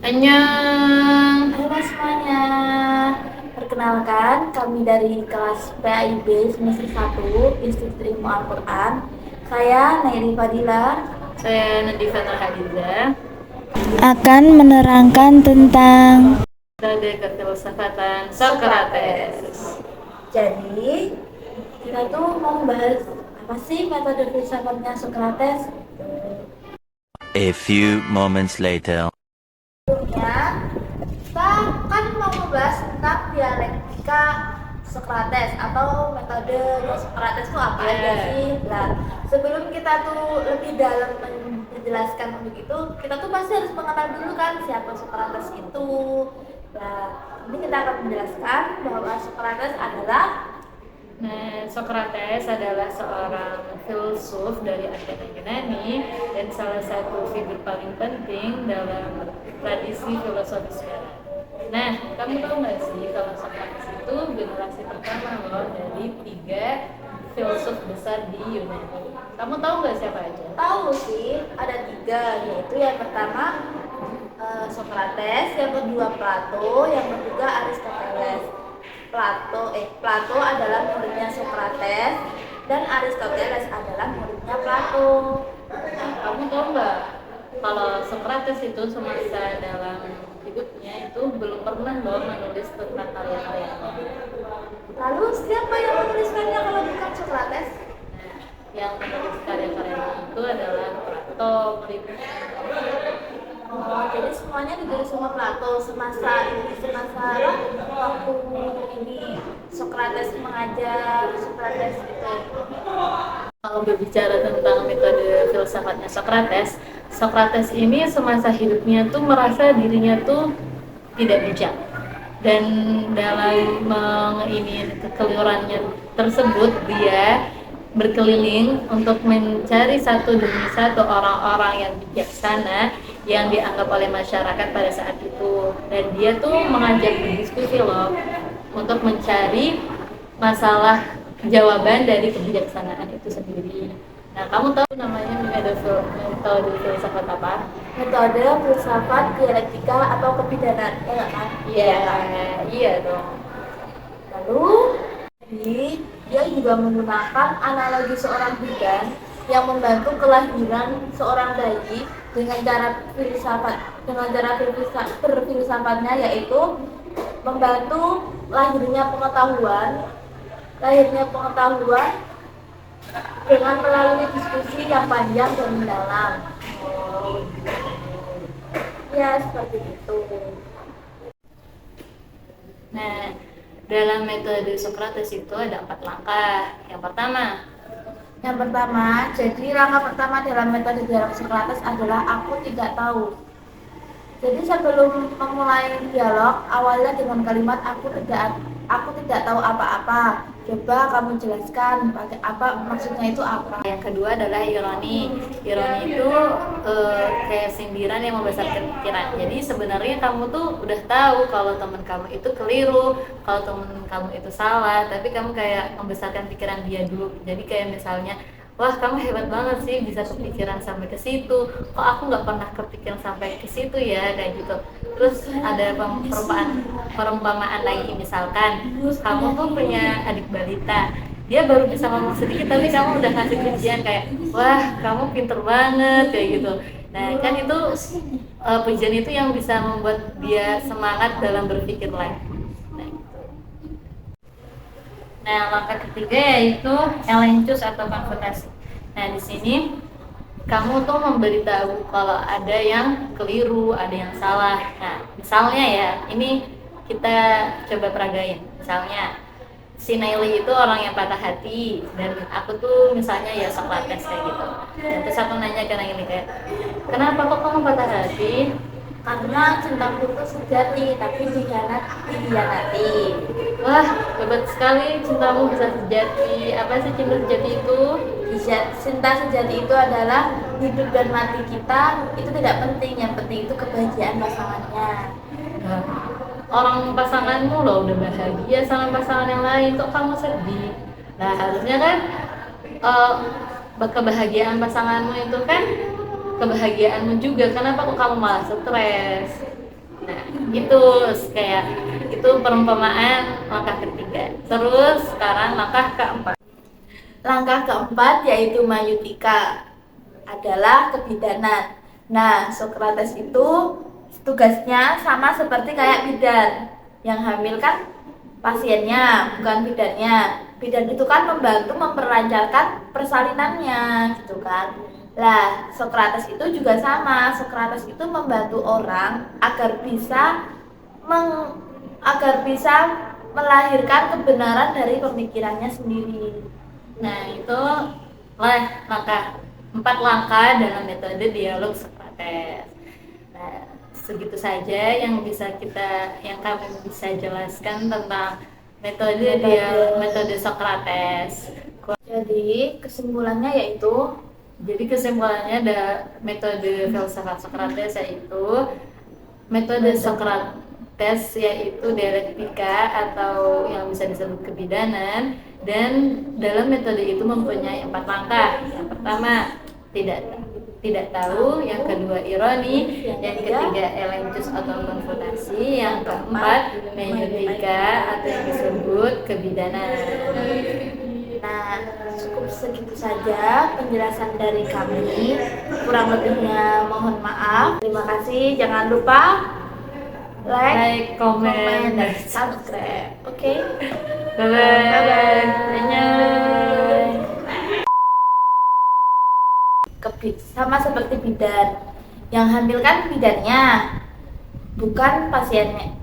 Annyeong. Halo semuanya, perkenalkan kami dari kelas PAIB semester 1 Institut Ilmu Al-Quran. Saya Nairi Fadila Saya Nadifa Hadiza akan menerangkan tentang dari kefilsafatan Socrates. Jadi, kita tuh mau membahas apa sih metode filsafatnya Socrates? A few moments later. Sebelumnya, kita kan mau membahas tentang dialektika Socrates atau metode Socrates itu apa aja sih? Nah, sebelum kita tuh lebih dalam menjelaskan untuk itu, kita tuh pasti harus mengenal dulu kan siapa Socrates itu. Nah, ini kita akan menjelaskan bahwa Socrates adalah Socrates adalah seorang filsuf dari Athena Yunani dan salah satu figur paling penting dalam tradisi filosofi sekarang. Nah, kamu tahu nggak sih kalau Socrates itu generasi pertama loh dari 3 filsuf besar di Yunani. Kamu tahu nggak siapa aja? tahu sih ada 3, yaitu yang pertama Socrates, yang kedua Plato, yang ketiga Aristoteles. Plato adalah muridnya Socrates dan Aristoteles adalah muridnya Plato. Nah, kamu tahu nggak kalau Socrates itu semasa dalam hidupnya itu belum pernah loh menulis tentang karya-karyanya. Lalu siapa yang menuliskannya kalau bukan Socrates? Nah, yang menulis karya-karyanya itu adalah Plato, muridnya. Oh, jadi semuanya ditulis sama Plato semasa waktu ini Socrates mengajar, Socrates itu. Kalau berbicara tentang metode filsafatnya Socrates, Socrates ini semasa hidupnya tuh merasa dirinya tuh tidak bijak. Dan dalam ini kekeliruannya tersebut dia berkeliling untuk mencari satu demi satu orang-orang yang bijaksana yang dianggap oleh masyarakat pada saat itu, dan dia tuh mengajak berdiskusi loh untuk mencari masalah jawaban dari kebijaksanaan itu sendiri. Nah, kamu tahu namanya metode filsafat apa? Metode filsafat dialektika atau kebidanan, ya nggak kan? Iya, iya dong. Lalu, jadi dia juga menggunakan analogi seorang bidan yang membantu kelahiran seorang bayi dengan cara berfilsafatnya, yaitu membantu lahirnya pengetahuan dengan melalui diskusi yang panjang dan mendalam. Ya, seperti itu. Nah, dalam metode Socrates itu ada 4 langkah. Yang pertama, jadi langkah pertama dalam metode dialog Socrates adalah aku tidak tahu. Jadi sebelum memulai dialog, awalnya dengan kalimat aku tidak tahu apa-apa. Coba kamu jelaskan apa maksudnya itu apa. Yang kedua adalah ironi. Ironi itu kayak sindiran yang membesarkan pikiran. Jadi sebenarnya kamu tuh udah tahu kalau teman kamu itu keliru, kalau teman kamu itu salah, tapi kamu kayak membesarkan pikiran dia dulu. Jadi kayak misalnya, wah kamu hebat banget sih bisa kepikiran sampai ke situ. Kok aku nggak pernah kepikiran sampai ke situ ya, kayak gitu. Terus ada perumpamaan lagi, misalkan kamu tuh punya adik balita, dia baru bisa ngomong sedikit tapi kamu udah kasih pujian kayak wah kamu pinter banget kayak gitu. Nah kan itu pujian itu yang bisa membuat dia semangat dalam berpikir lagi. Nah, langkah ketiga yaitu elencus atau konfrontasi. Nah, di sini kamu tuh memberitahu kalau ada yang keliru, ada yang salah. Nah, misalnya ya, ini kita coba peragain. Misalnya, si Naili itu orang yang patah hati, dan aku tuh misalnya ya Socrates kayak gitu. Dan terus aku nanya ke Naili kayak, kenapa kok kamu patah hati? Karena cintaku itu sejati, tapi dikhianati. Wah, hebat sekali cintamu bisa sejati. Apa sih cinta sejati itu? Cinta sejati itu adalah hidup dan mati kita itu tidak penting, yang penting itu kebahagiaan pasangannya. Nah, orang pasanganmu loh udah bahagia sama pasangan yang lain, kok kamu sedih? Nah, harusnya kan kebahagiaan pasanganmu itu kan kebahagiaanmu juga. Kenapa kok kamu malah stres? Nah, itu kayak itu perumpamaan langkah ketiga. Terus sekarang langkah keempat. Langkah keempat yaitu mayutika adalah kebidanan. Nah, Socrates itu tugasnya sama seperti kayak bidan. Yang hamil kan pasiennya, bukan bidannya. Bidan itu kan membantu memperlancarkan persalinannya, gitu kan. Lah, Socrates itu juga sama. Socrates itu membantu orang agar bisa melahirkan kebenaran dari pemikirannya sendiri. Nah, itu lah empat langkah dalam metode dialog Socrates. Nah, segitu saja yang kami bisa jelaskan tentang metode Socrates. Jadi kesimpulannya ada metode filsafat Socrates yaitu dialektika atau yang bisa disebut kebidanan, dan dalam metode itu mempunyai 4 langkah. Yang pertama tidak tahu, yang kedua ironi, yang ketiga elenchus atau konfutasi, yang keempat menyotika atau yang disebut kebidanan. Nah, cukup segitu saja penjelasan dari kami. Kurang lebihnya mohon maaf. Terima kasih. Jangan lupa like, comment, dan subscribe. Oke? Bye-bye. Sama seperti bidan. Yang hamil kan bidannya, bukan pasiennya.